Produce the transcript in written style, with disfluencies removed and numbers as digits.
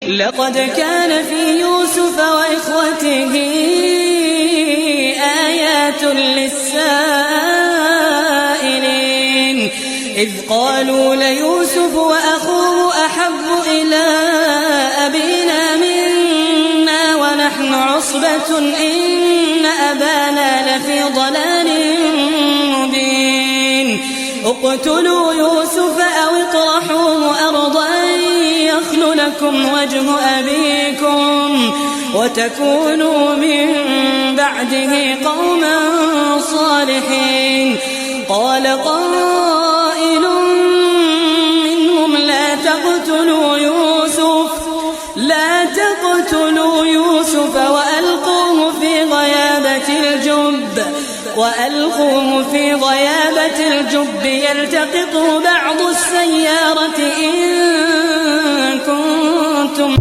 لقد كان في يوسف وإخوته آيات للسائلين إذ قالوا ليوسف وأخوه أحب إلى أبينا منا ونحن عصبة إن أبانا لفي ضلال مبين اقتلوا يوسف أو اطرحوه أرضا يخل لكم وجه أبيكم وتكونوا من بعده قوما صالحين. قال قائل منهم لا تقتلوا يوسف وألقوه في غيابة الجب يلتقطه بعض السيارة إن كنتم